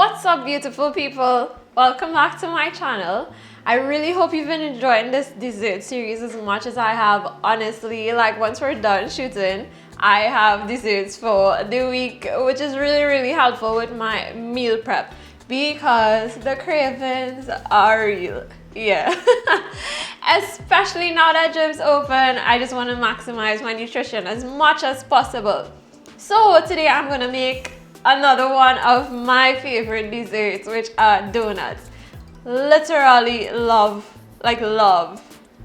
What's up, beautiful people? Welcome back to my channel. I really hope you've been enjoying this dessert series as much as I have. Honestly, like once we're done shooting, I have desserts for the week, which is really helpful with my meal prep because the cravings are real. Yeah. Especially now that gym's open, I just want to maximize my nutrition as much as possible. So today I'm gonna make another one of my favorite desserts, which are donuts. Literally love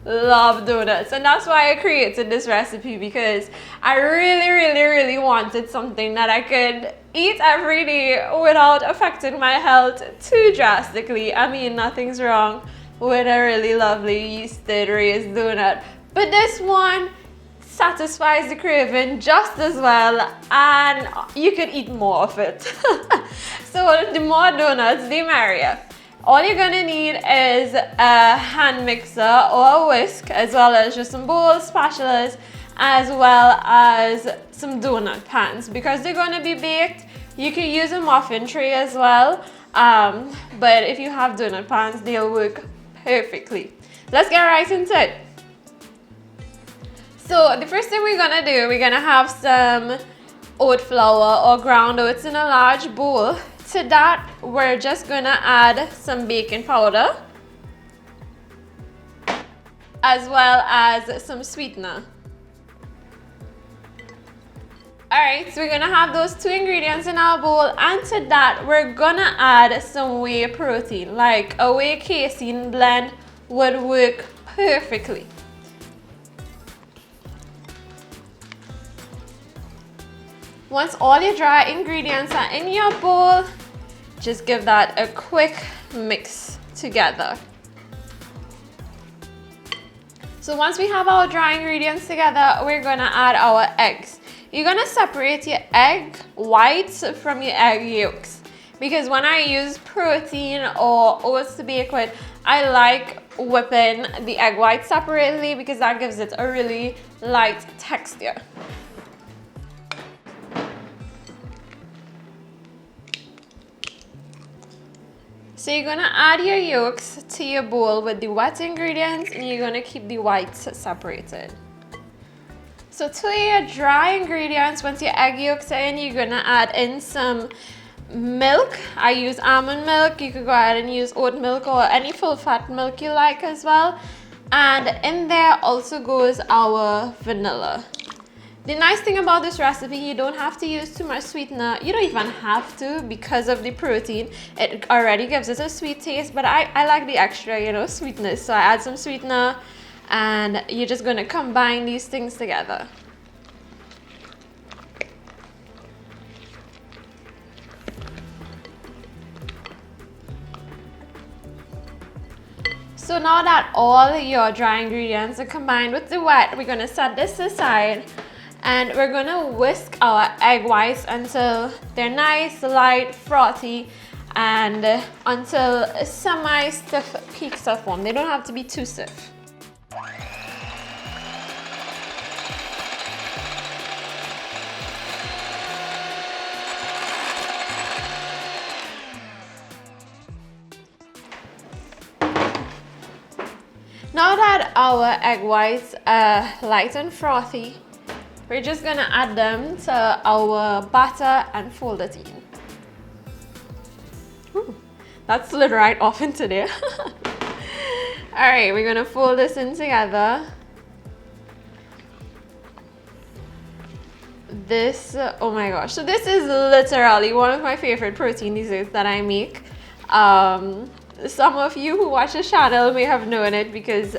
donuts, and that's why I created this recipe, because I really wanted something that I could eat every day without affecting my health too drastically. I mean, nothing's wrong with a really lovely yeasted raised donut, but this one satisfies the craving just as well, and you could eat more of it. So the more donuts, the merrier. All you're gonna need is a hand mixer or a whisk, as well as just some bowls, spatulas, as well as some donut pans. Because they're gonna be baked, you can use a muffin tray as well, but if you have donut pans, they'll work perfectly. Let's get right into it. So the first thing we're gonna do, we're gonna have some oat flour or ground oats in a large bowl. To that, we're just gonna add some baking powder, as well as some sweetener. Alright, so we're gonna have those two ingredients in our bowl, and to that, we're gonna add some whey protein. Like a whey casein blend would work perfectly. Once all your dry ingredients are in your bowl, just give that a quick mix together. So once we have our dry ingredients together, we're gonna add our eggs. You're gonna separate your egg whites from your egg yolks, because when I use protein or oats to bake with, I like whipping the egg whites separately because that gives it a really light texture. So you're gonna add your yolks to your bowl with the wet ingredients, and you're gonna keep the whites separated. So to your dry ingredients, once your egg yolks are in, you're gonna add in some milk. I use almond milk. You could go ahead and use oat milk or any full fat milk you like as well. And in there also goes our vanilla. The nice thing about this recipe, you don't have to use too much sweetener. You don't even have to, because of the protein. It already gives it a sweet taste, but I like the extra, sweetness. So I add some sweetener, and you're just gonna combine these things together. So now that all your dry ingredients are combined with the wet, we're gonna set this aside. And we're gonna whisk our egg whites until they're nice, light, frothy, and until semi-stiff peaks are formed. They don't have to be too stiff. Now that our egg whites are light and frothy, we're just gonna add them to our batter and fold it in. Ooh, that slid right off into there. All right, we're gonna fold this in together. Oh my gosh. So this is literally one of my favorite protein desserts that I make. Some of you who watch the channel may have known it because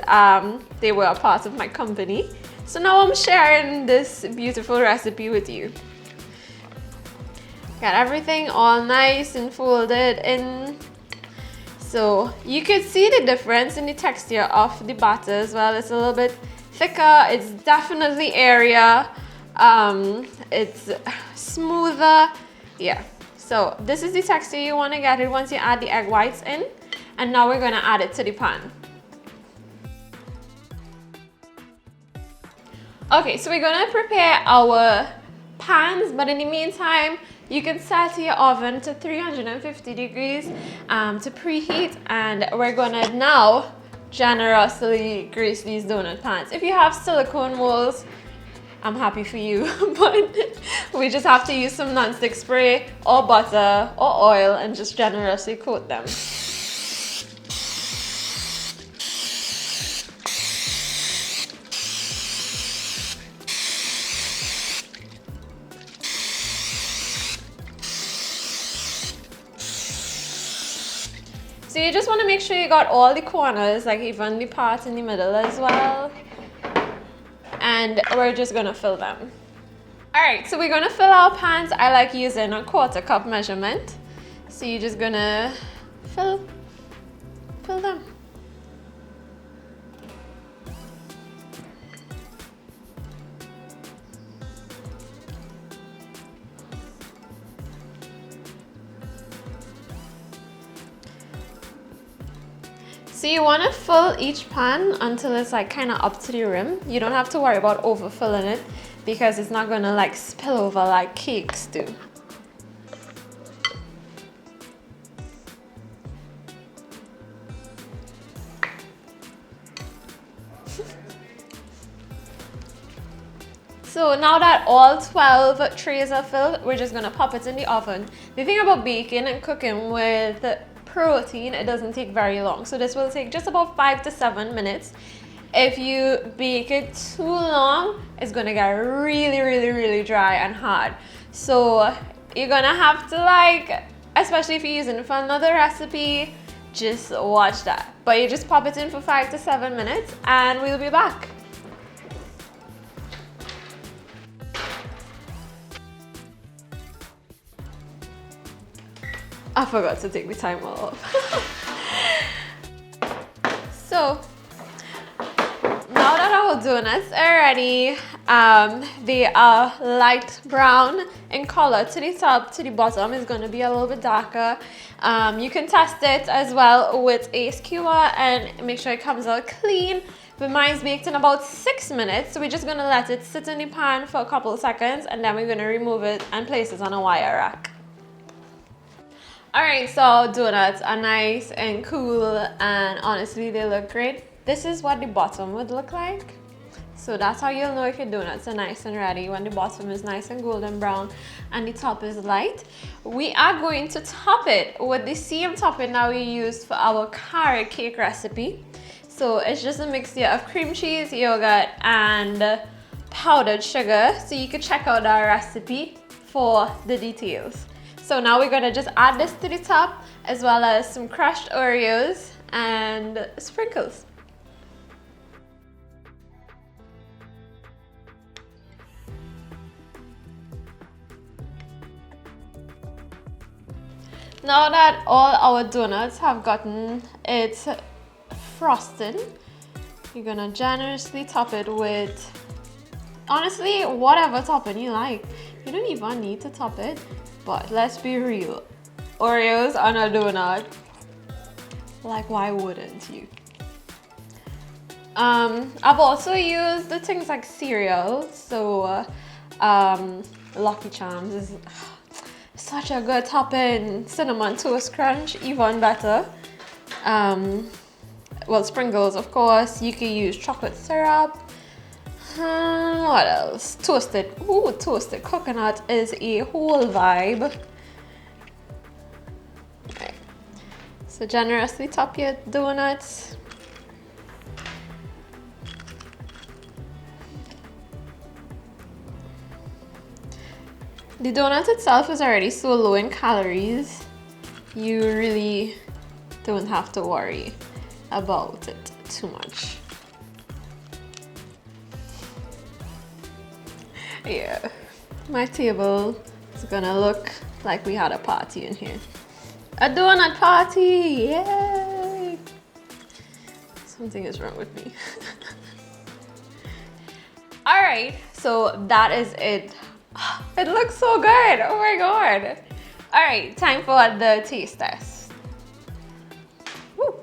they were a part of my company. So now I'm sharing this beautiful recipe with you. Got everything all nice and folded in. So you could see the difference in the texture of the batter as well. It's a little bit thicker, it's definitely airier, it's smoother. Yeah, so this is the texture you want to get it once you add the egg whites in. And now we're gonna add it to the pan. Okay, so we're gonna prepare our pans, but in the meantime, you can set your oven to 350 degrees to preheat, and we're gonna now generously grease these donut pans. If you have silicone molds, I'm happy for you, but we just have to use some nonstick spray or butter or oil and just generously coat them. So you just want to make sure you got all the corners, like even the part in the middle as well. And we're just gonna fill them. All right, so we're gonna fill our pans. I like using a 1/4 cup measurement. So you're just gonna fill them. So you want to fill each pan until it's like kind of up to the rim. You don't have to worry about overfilling it because it's not gonna like spill over like cakes do. So now that all 12 trays are filled, we're just gonna pop it in the oven. The thing about baking and cooking with protein, it doesn't take very long. So this will take just about 5 to 7 minutes. If you bake it too long, it's gonna get really dry and hard. So you're gonna have to, like, especially if you're using it for another recipe, just watch that. But you just pop it in for 5 to 7 minutes and we'll be back. I forgot to take the timer off. So now that our donuts are ready, they are light brown in color. To the top, to the bottom is going to be a little bit darker. You can test it as well with a skewer and make sure it comes out clean. But mine's baked in about 6 minutes, so we're just going to let it sit in the pan for a couple of seconds and then we're going to remove it and place it on a wire rack. Alright, so donuts are nice and cool and honestly they look great. This is what the bottom would look like. So that's how you'll know if your donuts are nice and ready, when the bottom is nice and golden brown and the top is light. We are going to top it with the same topping that we used for our carrot cake recipe. So it's just a mixture of cream cheese, yogurt and powdered sugar. So you can check out our recipe for the details. So now we're gonna just add this to the top as well as some crushed Oreos and sprinkles. Now that all our donuts have gotten its frosting, you're gonna generously top it with, honestly, whatever topping you like. You don't even need to top it. But let's be real, Oreos on a donut, like why wouldn't you? I've also used the things like cereal, so Lucky Charms is such a good topping. Cinnamon Toast Crunch, even better. Well, sprinkles, of course. You can use chocolate syrup. What else? Toasted. Ooh, toasted coconut is a whole vibe. Right. So generously top your donuts. The donut itself is already so low in calories, you really don't have to worry about it too much. Yeah, my table is gonna look like we had a party in here. A donut party, yay! Something is wrong with me. All right, so that is it. It looks so good, oh my God. All right, time for the taste test. Woo.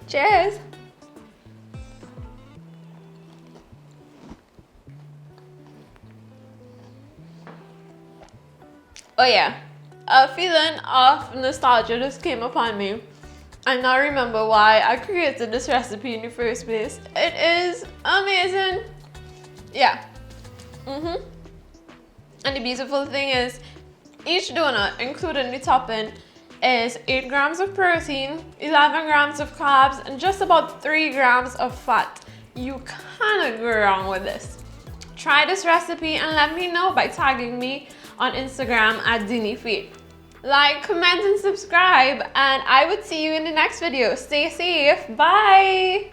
Cheers. Oh yeah, a feeling of nostalgia just came upon me. I now remember why I created this recipe in the first place. It is amazing. Yeah. And the beautiful thing is, each donut, including the topping, is 8 grams of protein, 11 grams of carbs, and just about 3 grams of fat. You cannot go wrong with this. Try this recipe and let me know by tagging me on Instagram at DiniFeet. Like, comment, and subscribe, and I would see you in the next video. Stay safe. Bye!